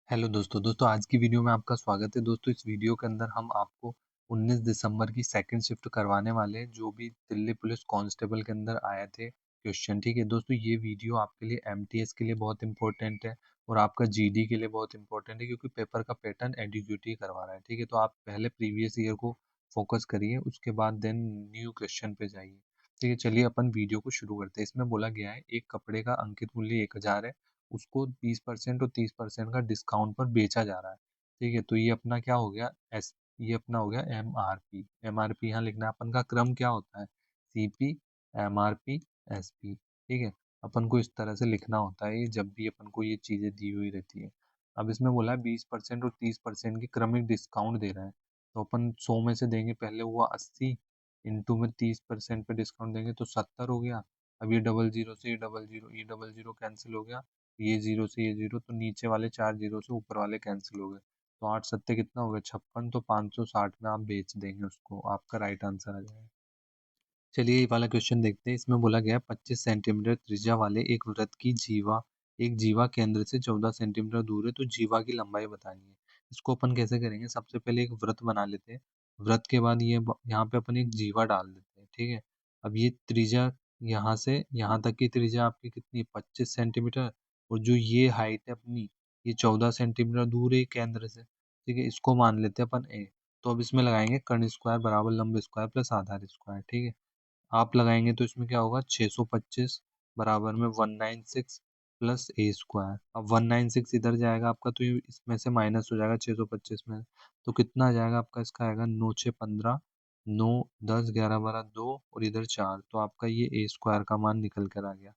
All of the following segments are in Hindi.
हेलो दोस्तों आज की वीडियो में आपका स्वागत है। दोस्तों इस वीडियो के अंदर हम आपको 19 दिसंबर की सेकंड शिफ्ट करवाने वाले हैं, जो भी दिल्ली पुलिस कांस्टेबल के अंदर आए थे क्वेश्चन। ठीक है दोस्तों, ये वीडियो आपके लिए एमटीएस के लिए बहुत इंपॉर्टेंट है और आपका जीडी के लिए बहुत इंपॉर्टेंट है, क्योंकि पेपर का पैटर्न एडीक्यूटी करवा रहा है। ठीक है, तो आप पहले प्रीवियस ईयर को फोकस करिए, उसके बाद देन न्यू क्वेश्चन पे जाइए। ठीक है, चलिए अपन वीडियो को शुरू करते हैं। इसमें बोला गया है एक कपड़े का अंकित मूल्य 1000 है, उसको 20% और 30% का डिस्काउंट पर बेचा जा रहा है। ठीक है, तो ये अपना क्या हो गया, एस ये अपना हो गया एमआरपी। एमआरपी यहाँ लिखना है। अपन का क्रम क्या होता है, सीपी, एमआरपी, एसपी। ठीक है, अपन को इस तरह से लिखना होता है ये, जब भी अपन को ये चीजें दी हुई रहती है। अब इसमें बोला है 20% और 30% की क्रमिक डिस्काउंट दे रहा है, तो अपन 100 में से देंगे, पहले हुआ 80, इंटू में 30% पे डिस्काउंट देंगे तो 70 हो गया। अब ये डबल जीरो से ये डबल जीरो कैंसिल हो गया, ये जीरो से ये जीरो, तो नीचे वाले 4 जीरो से ऊपर वाले कैंसिल हो गए, तो 8 सत्ते कितना हो गया, 56। तो 560 में आप बेच देंगे उसको, आपका राइट आंसर आ जाएगा। चलिए ये वाला क्वेश्चन देखते हैं। इसमें बोला गया है 25 सेंटीमीटर त्रिज्या वाले एक वृत्त की जीवा, एक जीवा केंद्र से 14 सेंटीमीटर दूर है, तो जीवा की लंबाई बतानी है। इसको अपन कैसे करेंगे, सबसे पहले एक वृत्त बना लेते हैं। वृत्त के बाद यहाँ पे अपन एक जीवा डाल देते हैं। ठीक है, अब ये त्रिज्या यहाँ से यहाँ तक की त्रिज्या आपकी कितनी है, 25 सेंटीमीटर, और जो ये हाइट है अपनी, ये 14 सेंटीमीटर दूर है केंद्र से। ठीक है, इसको मान लेते हैं अपन ए। तो अब इसमें लगाएंगे कर्ण स्क्वायर बराबर लंब स्क्वायर प्लस आधार स्क्वायर। ठीक है, आप लगाएंगे तो इसमें क्या होगा, 625 बराबर में 196 प्लस ए स्क्वायर। अब 196 इधर जाएगा आपका, तो ये इसमें से माइनस हो जाएगा 625 में, तो कितना आ जाएगा आपका, इसका आएगा 9 6 15, 9 10 11 12 2 और इधर 4, तो आपका ये ए स्क्वायर का मान निकल कर आ गया।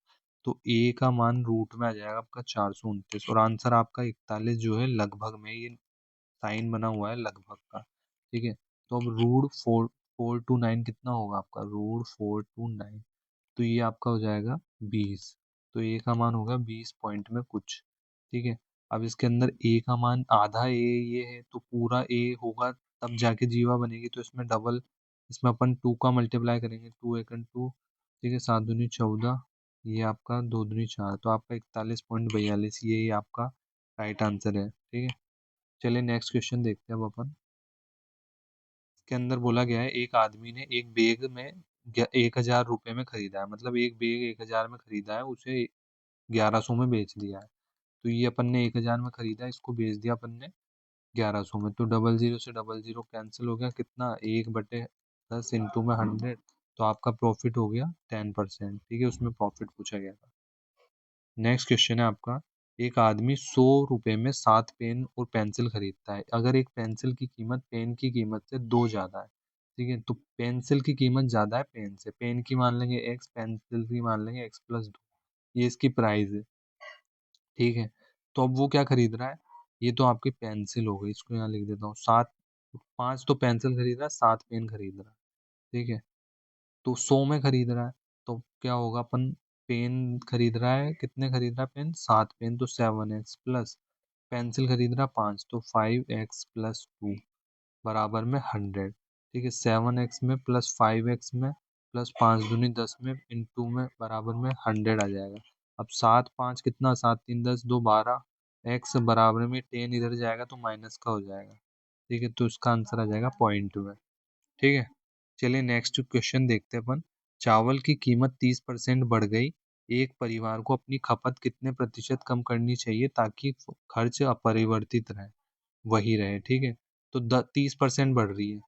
तो ए का मान रूट में आ जाएगा आपका 429, और आंसर आपका 41 जो है लगभग में, ये साइन बना हुआ है लगभग का। ठीक है, तो अब रूट 429 कितना होगा आपका, रूट 429, तो ये आपका हो जाएगा 20। तो ए का मान होगा 20 पॉइंट में कुछ। ठीक है, अब इसके अंदर ए का मान आधा ए ये है, तो पूरा ए होगा तब जाके जीवा बनेगी, तो इसमें डबल, इसमें अपन 2 का मल्टीप्लाई करेंगे, 2 एकन 2। ठीक है, 7 दूनी 14, ये आपका 2 दूनी 4, तो आपका 41.42, ये आपका राइट आंसर है। ठीक है, चलिए नेक्स्ट क्वेश्चन देखते हैं अब अपन। इसके अंदर बोला गया है एक आदमी ने एक बैग में 1000 रुपये में खरीदा है, मतलब एक बैग 1000 में खरीदा है, उसे 1100 में बेच दिया है। तो ये अपन ने 1000 में खरीदा है, इसको बेच दिया अपन ने 1100 में, तो डबल जीरो से डबल जीरो कैंसिल हो गया, कितना, 1/10 इंटू में 100, तो आपका प्रॉफिट हो गया 10%। ठीक है, उसमें प्रॉफिट पूछा गया था। नेक्स्ट क्वेश्चन है आपका, एक आदमी 100 रुपये में 7 पेन और पेंसिल खरीदता है, अगर एक पेंसिल की कीमत पेन की कीमत से 2 ज्यादा है। ठीक है, तो पेंसिल की कीमत ज्यादा है पेन से, पेन की मान लेंगे एक्स, पेंसिल की मान लेंगे x+2, ये इसकी प्राइस है। ठीक है, तो अब वो क्या खरीद रहा है, ये तो आपकी पेंसिल हो गई, इसको यहाँ लिख देता हूँ। 5 तो पेंसिल खरीद रहा है, 7 पेन खरीद रहा है। ठीक है, तो 100 में खरीद रहा है, तो क्या होगा, अपन पेन खरीद रहा है, कितने खरीद रहा है पेन, 7 पेन, तो 7x प्लस पेंसिल खरीद रहा है 5, तो 5x+2 बराबर में 100। ठीक है, 7x में प्लस 5x में प्लस 5 दूनी 10 में इंटू में बराबर में 100 आ जाएगा। अब 7 5 कितना, 7 3 10 2 12, x बराबर में 10 इधर जाएगा तो माइनस का हो जाएगा। ठीक है, तो इसका आंसर आ जाएगा पॉइंट में। ठीक है, चलिए नेक्स्ट क्वेश्चन देखते हैं अपन। चावल की कीमत 30% बढ़ गई, एक परिवार को अपनी खपत कितने प्रतिशत कम करनी चाहिए ताकि खर्च अपरिवर्तित रहे, वही रहे। ठीक है, तो 30% बढ़ रही है,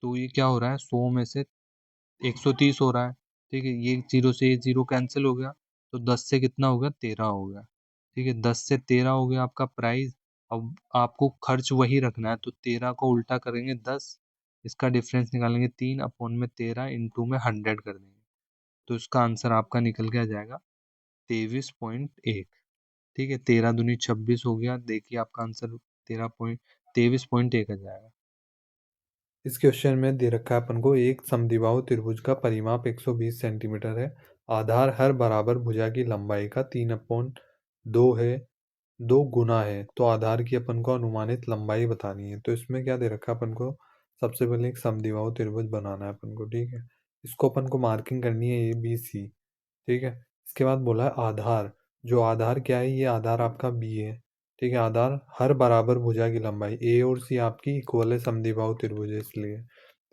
तो ये क्या हो रहा है, 100 में से 130 हो रहा है। ठीक है, ये जीरो से ये जीरो कैंसिल हो गया, तो 10 से कितना हो गया, 13 हो गया। ठीक है, 10 से 13 हो गया आपका प्राइस। अब आपको खर्च वही रखना है, तो 13 को उल्टा करेंगे 10, इसका डिफरेंस निकालेंगे 3/13 इंटू में 100 कर देंगे, तो इसका आंसर आपका निकल के आ जाएगा 23.1। ठीक है, 13 दूनी 26 हो गया, देखिए आपका आंसर 23.1 आ जाएगा। इस क्वेश्चन में दे रखा है अपन को एक समद्विबाहु त्रिभुज का परिमाप 120 सेंटीमीटर है। आधार हर बराबर भुजा की लंबाई का 3/2 है, 2 गुना है, तो आधार की अपन को अनुमानित लंबाई बतानी है। तो इसमें क्या दे रखा है अपन को, सबसे पहले एक समद्विबाहु त्रिभुज बनाना है अपन को। ठीक है, इसको अपन को मार्किंग करनी है ABC। ठीक है, इसके बाद बोला है आधार, जो आधार क्या है, ये आधार आपका B है। ठीक है, आधार हर बराबर भुजा की लंबाई, ए और सी आपकी इक्वल है समद्विबाहु त्रिभुज है इसलिए।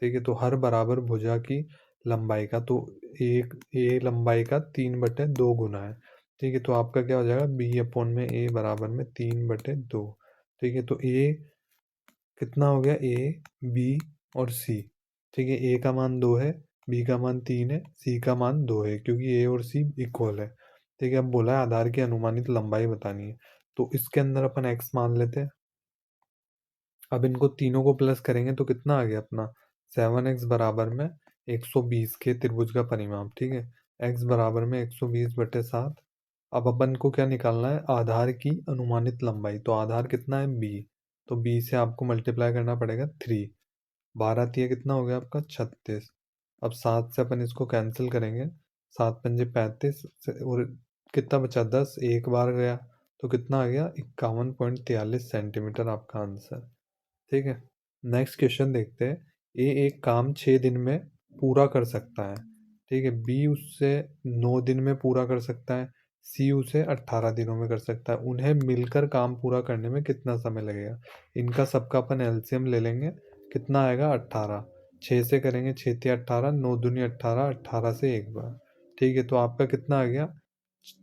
ठीक है, तो हर बराबर भुजा की लंबाई का, तो एक ए लंबाई का 3/2 गुना है। ठीक है, तो आपका क्या हो जाएगा, बी अपॉन में ए बराबर में 3/2। ठीक है, तो ए कितना हो गया, ए बी और सी। ठीक है, ए का मान 2 है, बी का मान 3 है, सी का मान 2 है, क्योंकि ए और सी इक्वल है। ठीक है, अब बोला है आधार की अनुमानित लंबाई बतानी है, तो इसके अंदर अपन एक्स मान लेते हैं। अब इनको तीनों को प्लस करेंगे तो कितना आ गया अपना, 7x बराबर में 120 के त्रिभुज का परिमाप। ठीक है, x बराबर में 120/7। अब अपन को क्या निकालना है, आधार की अनुमानित लंबाई। तो आधार कितना है, b, तो b से आपको मल्टीप्लाई करना पड़ेगा 3। 12 तिया कितना हो गया आपका, 36। अब 7 से अपन इसको कैंसिल करेंगे, 7×5 35 और कितना बचा, 10, एक बार गया तो कितना आ गया, 51.43 सेंटीमीटर आपका आंसर। ठीक है, नेक्स्ट क्वेश्चन देखते हैं। ए एक काम 6 दिन में पूरा कर सकता है। ठीक है, बी उससे 9 दिन में पूरा कर सकता है, सी उसे 18 दिनों में कर सकता है। उन्हें मिलकर काम पूरा करने में कितना समय लगेगा। इनका सबका अपन एलसीएम ले लेंगे, कितना आएगा, 18। 6 से करेंगे, 6×3 = 18, 9×2 = 18, 18 से एक बार। ठीक है, तो आपका कितना आ गया,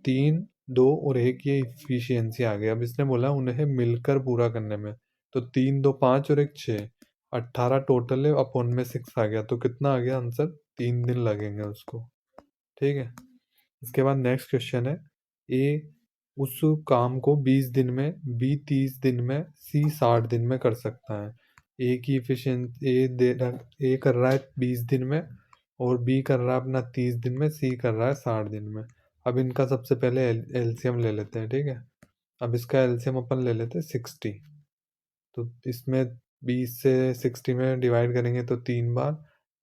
3, 2 और 1, ये इफिशियंसी आ गया। अब इसने बोला उन्हें मिलकर पूरा करने में, तो 3, 2, 5 और एक 6, 18 टोटल है, अपॉन में 6 आ गया, तो कितना आ गया आंसर, 3 दिन लगेंगे उसको। ठीक है, इसके बाद नेक्स्ट क्वेश्चन है। ए उस काम को 20 दिन में, बी 30 दिन में, सी 60 दिन में कर सकता है। ए की इफिशियंसी, ए कर रहा है 20 दिन में और बी कर रहा है अपना 30 दिन में, सी कर रहा है 60 दिन में। अब इनका सबसे पहले एलसीएम ले लेते हैं। ठीक है, अब इसका एलसीएम अपन ले लेते हैं 60। तो इसमें 20 से 60 में डिवाइड करेंगे तो 3 बार,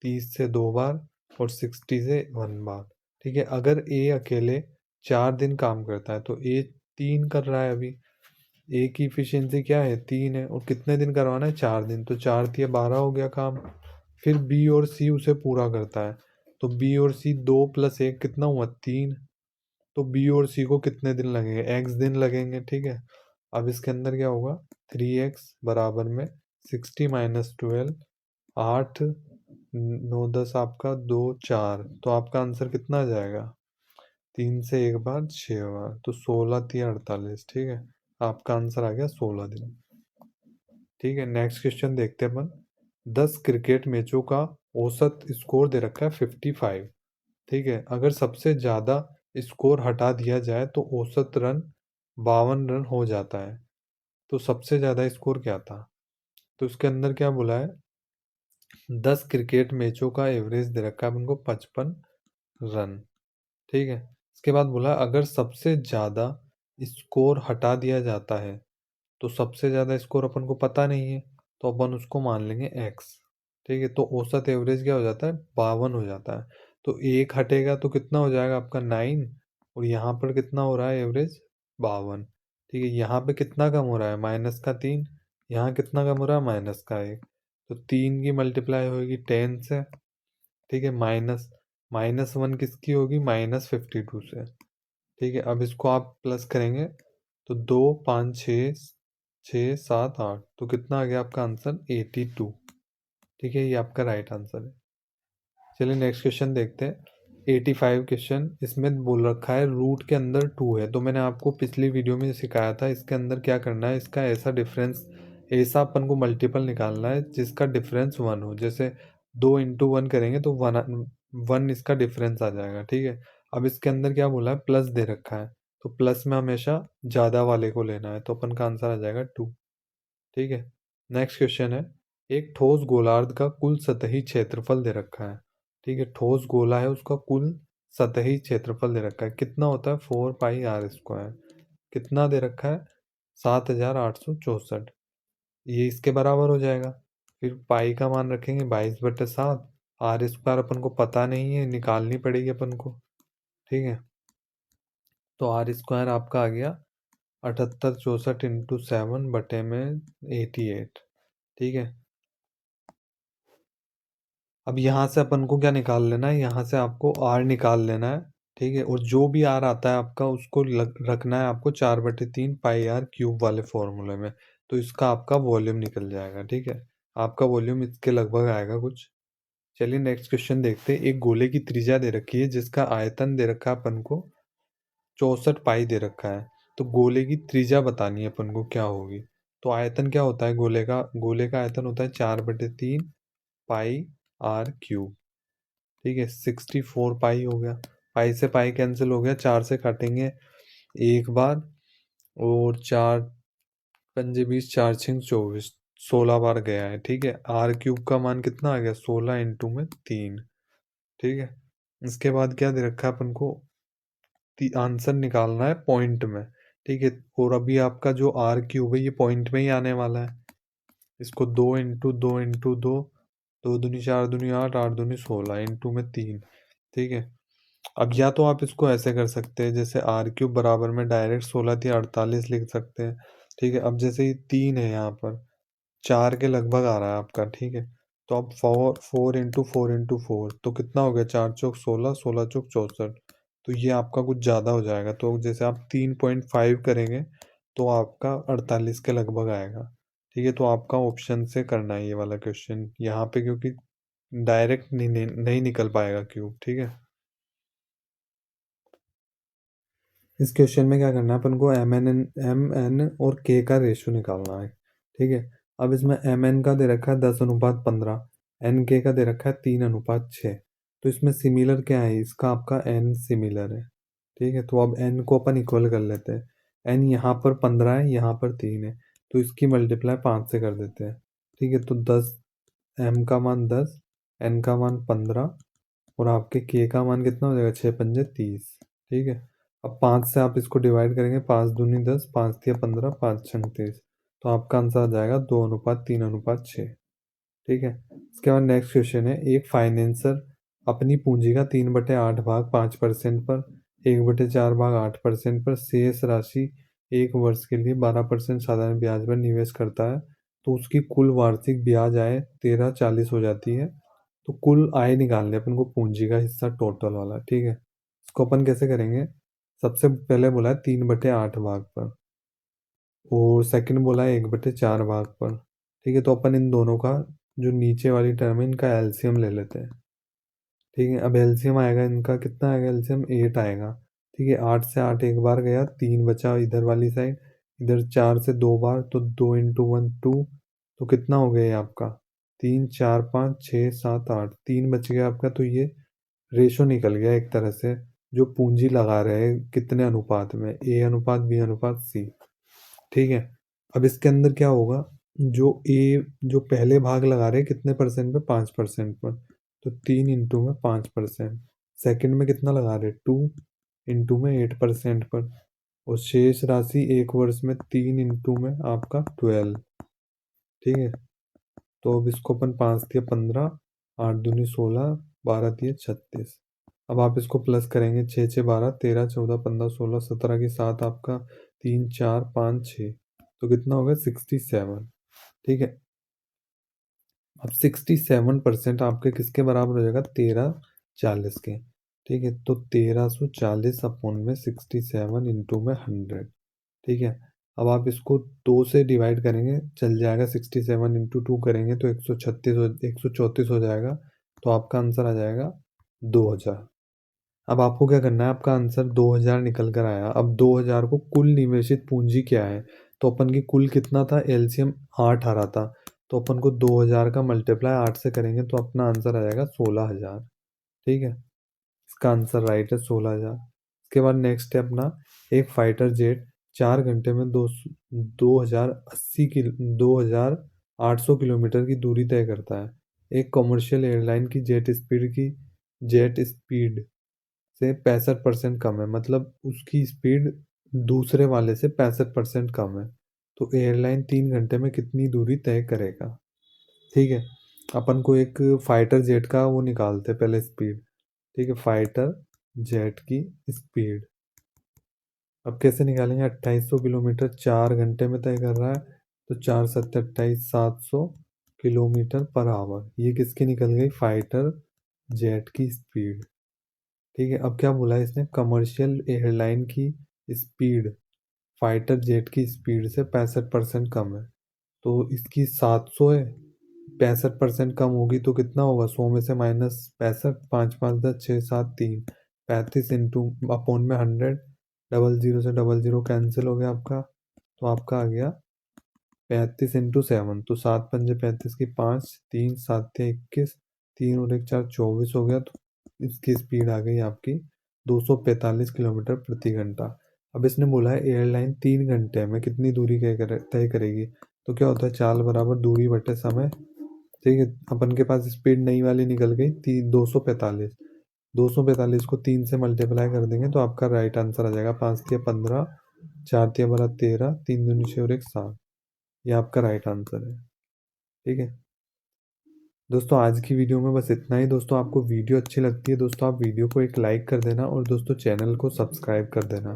30 से 2 बार और 60 से 1 बार। ठीक है, अगर ए अकेले 4 दिन काम करता है, तो ए 3 कर रहा है अभी। ए की इफिशियंसी क्या है, 3 है, और कितने दिन करवाना है, 4 दिन, तो 4×3 = 12 हो गया काम। फिर बी और सी उसे पूरा करता है, तो बी और सी 2 + 1 कितना हुआ, 3। तो बी और सी को कितने दिन लगेंगे, एक्स दिन लगेंगे। ठीक है, अब इसके अंदर क्या होगा, 3x बराबर में 60 - 12, 8, 9, 10 आपका 2, 4, तो आपका आंसर कितना आ जाएगा, 3 से एक बार 6 बार, तो 16×3 = 48। ठीक है, आपका आंसर आ गया 16 दिन। ठीक है, नेक्स्ट क्वेश्चन देखते हैं अपन। 10 क्रिकेट मैचों का औसत स्कोर दे रखा है 55। ठीक है, अगर सबसे ज़्यादा स्कोर हटा दिया जाए तो औसत रन 52 रन हो जाता है। तो सबसे ज़्यादा स्कोर क्या था, तो इसके अंदर क्या बोला है, 10 क्रिकेट मैचों का एवरेज दे रखा है उनको 55 रन। ठीक है, इसके बाद बोला अगर सबसे ज़्यादा स्कोर हटा दिया जाता है, तो सबसे ज़्यादा स्कोर अपन को पता नहीं है, तो अपन उसको मान लेंगे एक्स। ठीक है, तो औसत एवरेज क्या हो जाता है, 52 हो जाता है। तो एक हटेगा तो कितना हो जाएगा आपका 9, और यहाँ पर कितना हो रहा है एवरेज, 52। ठीक है, यहाँ पे कितना कम हो रहा है, -3, यहाँ कितना कम हो रहा है, -1। तो 3 की मल्टीप्लाई होगी 10 से। ठीक है, -1 किसकी होगी, -52 से। ठीक है, अब इसको आप प्लस करेंगे तो 2, 5, 6, 6, 7, 8, तो कितना आ गया आपका आंसर, 82। ठीक है, ये आपका राइट आंसर है। चलिए नेक्स्ट क्वेश्चन देखते हैं। 85 क्वेश्चन, इसमें बोल रखा है रूट के अंदर 2 है। तो मैंने आपको पिछली वीडियो में सिखाया था इसके अंदर क्या करना है, इसका ऐसा डिफरेंस, ऐसा अपन को मल्टीपल निकालना है जिसका डिफरेंस 1 हो। जैसे 2 × 1 करेंगे तो 1 इसका डिफरेंस आ जाएगा। ठीक है, अब इसके अंदर क्या बोला है, प्लस दे रखा है, तो प्लस में हमेशा ज़्यादा वाले को लेना है, तो अपन का आंसर आ जाएगा 2। ठीक है, नेक्स्ट क्वेश्चन है। एक ठोस गोलार्ध का कुल सतही क्षेत्रफल दे रखा है। ठीक है, ठोस गोला है, उसका कुल सतही क्षेत्रफल दे रखा है, कितना होता है, 4πr²। कितना दे रखा है, 7864। ये इसके बराबर हो जाएगा। फिर पाई का मान रखेंगे 22/7। r² अपन को पता नहीं है, निकालनी पड़ेगी अपन को। ठीक है, तो r² आपका आ गया 7864 × 7/88। ठीक है, अब यहाँ से अपन को क्या निकाल लेना है, यहाँ से आपको r निकाल लेना है। ठीक है, और जो भी आर आता है आपका उसको रखना है आपको 4/3 पाई आर क्यूब वाले फॉर्मूले में। तो इसका आपका वॉल्यूम निकल जाएगा। ठीक है, आपका वॉल्यूम इसके लगभग आएगा कुछ। चलिए नेक्स्ट क्वेश्चन देखते हैं। एक गोले की त्रिज्या दे रखी है जिसका आयतन दे रखा है अपन को 64 पाई दे रखा है। तो गोले की त्रिज्या बतानी है अपन को क्या होगी। तो आयतन क्या होता है गोले का आयतन होता है 4/3 पाई आर क्यूब। ठीक है, 64 पाई हो गया। पाई से पाई कैंसिल हो गया, 4 से काटेंगे एक बार, और 4×5 = 4×6 = 24, 16 बार गया है। ठीक है, आर क्यूब का मान कितना आ गया, 16 × 3। ठीक है, इसके बाद क्या दे रखा है अपन को, आंसर निकालना है पॉइंट में। ठीक है, और अभी आपका जो आर क्यूब है ये पॉइंट में ही आने वाला है। इसको 2 × 2 × 2, 2×2 = 4, 2×8, 8×2 = 16, इंटू में 3। ठीक है, अब या तो आप इसको ऐसे कर सकते हैं, जैसे आर क्यूब बराबर में डायरेक्ट 16×3 = 48 लिख सकते हैं। ठीक है, अब जैसे ये 3 है, यहाँ पर 4 के लगभग आ रहा है आपका। ठीक है, तो अब 4×4 × 4 तो कितना हो गया, 4×4 = 16, 16×4 = 64। तो ये आपका कुछ ज़्यादा हो जाएगा, तो जैसे आप 3.5 करेंगे तो आपका 48 के लगभग आएगा। ठीक है, तो आपका ऑप्शन से करना है ये वाला क्वेश्चन यहाँ पे, क्योंकि डायरेक्ट नहीं निकल पाएगा क्यूब। ठीक है, इस क्वेश्चन में क्या करना है अपन को, एम एन और के का रेशियो निकालना है। ठीक है, अब इसमें एम एन का दे रखा है 10:15, एन के का दे रखा है 3:6। तो इसमें सिमिलर क्या है, इसका आपका एन सिमिलर है। ठीक है, तो अब एन को अपन इक्वल कर लेते हैं। एन यहाँ पर 15 है, यहाँ पर 3 है, तो इसकी मल्टीप्लाई 5 से कर देते हैं। ठीक है, तो 10, एम का मान 10, एन का मान 15, और आपके के का मान कितना हो जाएगा, 6×5 = 30। ठीक है, अब 5 से आप इसको डिवाइड करेंगे, 5×2 = 10, 5×3 = 15, 5×6 = 30। तो आपका आंसर आ जाएगा 2:3:6। ठीक है, इसके बाद नेक्स्ट क्वेश्चन है। एक फाइनेंसर अपनी पूंजी का 3/8 भाग 5% पर, 1/4 भाग 8% पर, शेष राशि एक वर्ष के लिए 12% साधारण ब्याज पर निवेश करता है। तो उसकी कुल वार्षिक ब्याज आय 1340 हो जाती है। तो कुल आय निकालने अपन को, पूंजी का हिस्सा टोटल वाला। ठीक है, इसको अपन कैसे करेंगे, सबसे पहले बोला है 3/8 भाग पर, और सेकंड बोला है 1/4 भाग पर। ठीक है, तो अपन इन दोनों का जो नीचे वाली टर्म है इनका एलसीएम ले लेते हैं। ठीक है, अब एलसीएम आएगा इनका, कितना आएगा एलसीएम, 8 आएगा। ठीक है, 8 से 8 एक बार गया, 3 बचा इधर वाली साइड, इधर 4 से 2 बार, तो 2 × 1 2। तो कितना हो गया ये आपका, 3 4 5 6 7 8, 3 बच गया आपका। तो ये रेशो निकल गया एक तरह से, जो पूंजी लगा रहे हैं कितने अनुपात में, A:B:C। ठीक है, अब इसके अंदर क्या होगा, जो पहले भाग लगा रहे हैं कितने परसेंट पे, 5% पर, तो 3 × 5%। सेकंड में कितना लगा रहे हैं, 2 × 8% पर, और शेष राशि एक वर्ष में 3 × आपका 12। ठीक है, तो अब इसको अपन 5×3 = 15, 8×2 = 16, 12×3 = 36। अब आप इसको प्लस करेंगे, 6×6 = 12, 13 14 15 16 17 की 7 आपका, 3 4 5 6, तो कितना होगा, 67। ठीक है, अब 67% आपके किसके बराबर हो जाएगा, 1340 के। ठीक है, तो 1340 अपॉन में 67 इंटू में 100। ठीक है, अब आप इसको 2 से डिवाइड करेंगे, चल जाएगा, 67 × 2 करेंगे तो 134 हो जाएगा। तो आपका आंसर आ जाएगा 2000। अब आपको क्या करना है, आपका आंसर 2000 निकल कर आया। अब 2000 को कुल निवेशित पूंजी क्या है, तो अपन की कुल कितना था, एलसीएम 8 आ रहा था, तो अपन को 2000 का मल्टीप्लाई 8 से करेंगे तो अपना आंसर आ जाएगा 16000। ठीक है, इसका आंसर राइट है 16000। इसके बाद नेक्स्ट है अपना, एक फाइटर जेट 4 घंटे में 2800 किलोमीटर की दूरी तय करता है। एक कमर्शियल एयरलाइन की जेट स्पीड से 65% कम है, मतलब उसकी स्पीड दूसरे वाले से 65% कम है। तो एयरलाइन 3 घंटे में कितनी दूरी तय करेगा। ठीक है, अपन को एक फाइटर जेट का वो निकालते हैं पहले, स्पीड। ठीक है, फाइटर जेट की स्पीड अब कैसे निकालेंगे, 2800 किलोमीटर 4 घंटे में तय कर रहा है, तो 4×7 = 28, 700 किलोमीटर पर आवर। ये किसकी निकल गई, फाइटर जेट की स्पीड। ठीक है, अब क्या बोला है इसने, कमर्शियल एयरलाइन की स्पीड फाइटर जेट की स्पीड से 65% कम है। तो इसकी 700 है, 65% कम होगी तो कितना होगा, 100 में से माइनस 65, 5 5 10 6 7 3, 35 इंटू अपॉन में 100, डबल जीरो से डबल जीरो कैंसिल हो गया आपका, तो आपका आ गया 35 इंटू 7, तो 7 पंजे 35 की 5, 3 7 21, 3 और 1 4 24 हो गया। तो इसकी स्पीड आ गई आपकी 245 किलोमीटर प्रति घंटा। अब इसने बोला है एयरलाइन 3 घंटे में कितनी दूरी तय करेगी। तो क्या होता है, चाल बराबर दूरी बटे समय। ठीक है, अपन के पास स्पीड नई वाली निकल गई 245, 245 को 3 से मल्टीप्लाई कर देंगे तो आपका राइट आंसर आ जाएगा 5 तिया 15, 4 तिया 12 13, 3 दूनी 6 और 1 7। ये आपका राइट आंसर है। ठीक है दोस्तों, आज की वीडियो में बस इतना ही। दोस्तों आपको वीडियो अच्छी लगती है दोस्तों, आप वीडियो को एक लाइक कर देना और दोस्तों चैनल को सब्सक्राइब कर देना।